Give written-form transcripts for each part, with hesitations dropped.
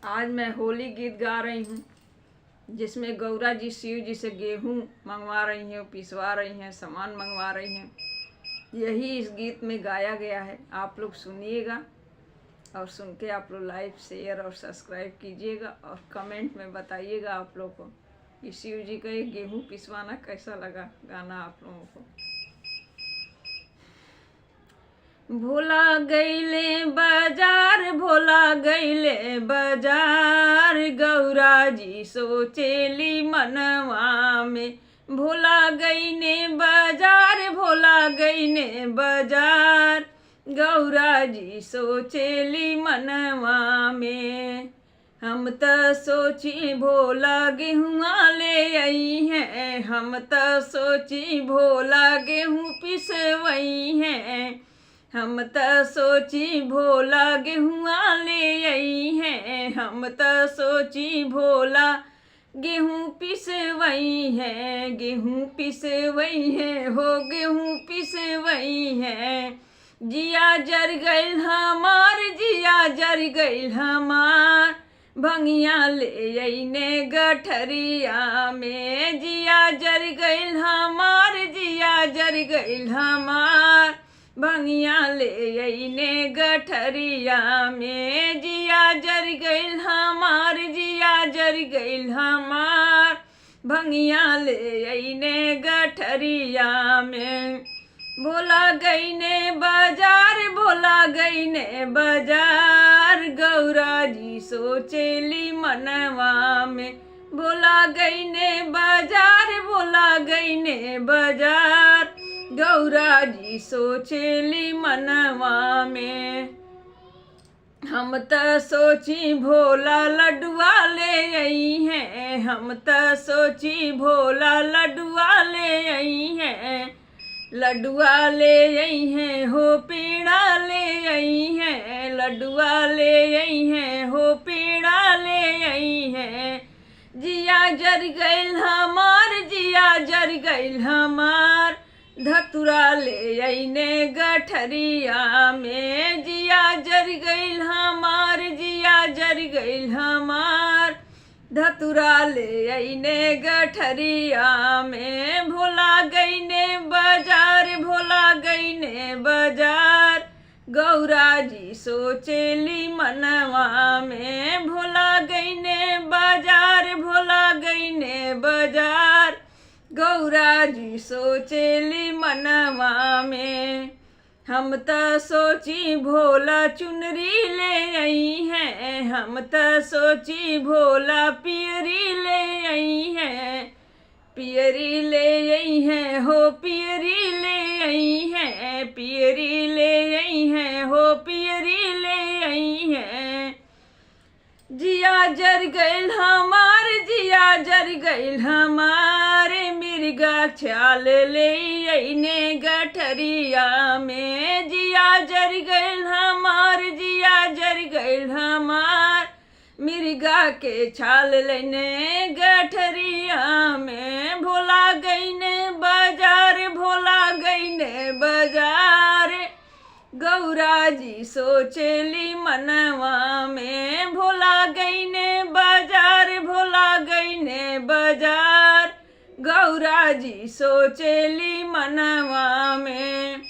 आज मैं होली गीत गा रही हूँ जिसमें गौरा जी शिव जी से गेहूँ मंगवा रही हैं, पिसवा रही हैं, सामान मंगवा रही हैं। यही इस गीत में गाया गया है। आप लोग सुनिएगा और सुन के आप लोग लाइक, शेयर और सब्सक्राइब कीजिएगा और कमेंट में बताइएगा आप लोग को कि शिव जी का ये गेहूँ पिसवाना कैसा लगा गाना आप लोगों को। भोला गईले बाजार, भोला गईले बाजार, गौरा जी सोचेली मनवा में। भोला गईने बाजार, भोला गईने बाजार, गौरा जी सोचेली मनवा में। हम त सोची भोला गेहुआ ले आई हैं, हम त सोची भोला गेहूँ पिसवई हैं, हम त सोची भोला गेहुआ ले आई हैं, हम त सोची भोला गेहूँ पिसवई हैं, गेहूँ पिसवई हैं, हो गेहूँ पिसवई हैं। जिया जर गइल हमार, जिया जर गइल हमार, भंगिया ले अइने गठरिया में। जिया जर गइल हमार, जिया जर गइल हमार, भंगिया ले अइने गठरिया में। जिया जर गइल हमार, जिया जर गइल हमार, भंगिया ले अइने गठरिया में। भोला गईने बाजार, भोला गईने बाजार, गौरा जी सोचेली मनवा में। भोला गईने बाजार, भोला गईने बाजार, गौरा जी सोचेली मनवा में। हम त सोची भोला लड्डुआ ले आई हैं, हम त सोची भोला लड्डुआ ले आई हैं, लड्डुआ ले आई हैं, हो पेड़ा ले आई हैं, लड्डुआ ले आई हैं, हो पेड़ा ले आई हैं। जिया जर गइल हमार, जिया जर गइल हमार, धतुरा ले अइने गठरिया में। जिया जर गइल हमार, जिया जर गइल हमार, धतुरा ले अइने गठरिया में। भोला गईने बाजार, भोला गईने बाजार, गौरा जी सोचेली मनवा में। भोला गईने बाजार, भोला गईने बाजार, गौरा जी सोचेली मनवा में। हम त सोची भोला चुनरी ले आई हैं, हम त सोची भोला पियरी ले आई हैं, पियरी ले आई हैं, हो पियरी ले आई हैं, पियरी ले आई हैं, हो पियरी ले आई हैं। जिया जर गइल हमार, जिया जर गइल हमार, मिर्गा छाल ले अइने गठरिया में। जिया जर गइल हमार, जिया जर गइल हमार, मिर्गा के छाल लेने गठरिया में। भोला गईने बाजार, भोला गईने बाजार, गौरा जी सोचेली मनवा में। भोला गईने बाजार, भोला गईने बाजार, गौरा जी सोचेली मनवा में।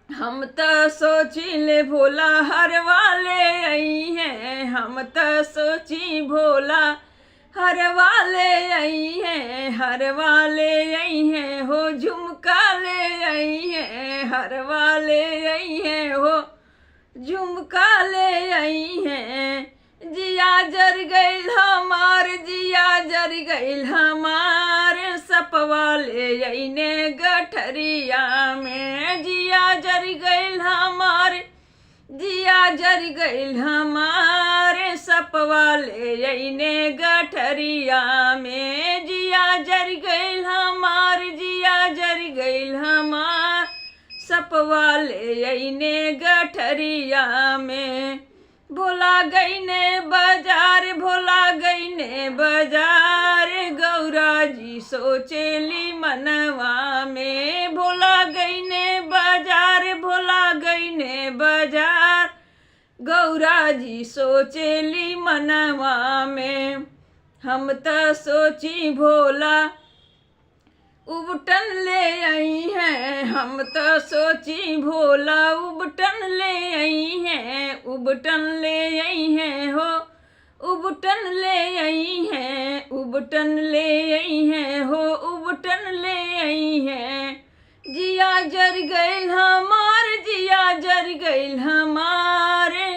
हम त सोचिले भोला हरवा ले आई हैं, हम त सोची भोला हरवा ले आई हैं, हरवा ले आई हैं, हो झुमका ले आई हैं, हरवा ले आई हैं, हो झुमका ले आई हैं। जिया जर गइल हमार, जिया जर गइल हमार, सपवा ले अइने गठरिया में। जिया जर गइल हमार, जिया जर गइल हमार, सपवा ले अइने गठरिया में। जिया जर गइल हमार, जिया जर गइल हमार, सपवा ले अइने गठरिया में। भोला गईने बाजार, भोला गईने बाजार, गौरा जी सोचेली मनवा में। भोला गईने बाजार, भोला गईने बाजार, गौरा जी सोचेली मनवा में, हम त सोची भोला उबटन ले आई हैं, हम तो सोची भोला उबटन ले आई हैं, उबटन ले आई हैं हो, उबटन ले आई हैं, उबटन ले आई हैं हो, उबटन ले आई हैं। जिया जर गइल हमार, जिया जर गइल हमारे,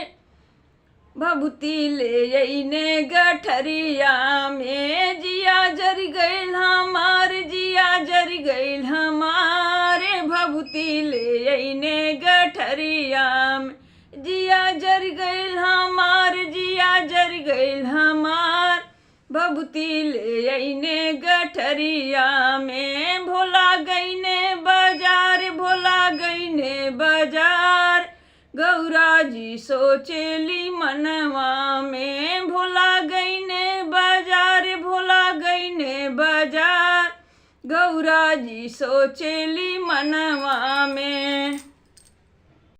भभूति ले अइने गठरिया में, जिया जर गइल हमार, जिया जर गइल हमारे, भभूति ले अइने गठरिया में, जिया जर गइल हमार, जिया जर गइल हमार, भभूति ले अइने गठरिया में। भोला गइने बाजार, भोला गइने बाजार, गौरा जी सोचेली मनवा में, भोला गइने बाजार, भोला गइने बाजार, गौरा जी सोचेली मनवा में।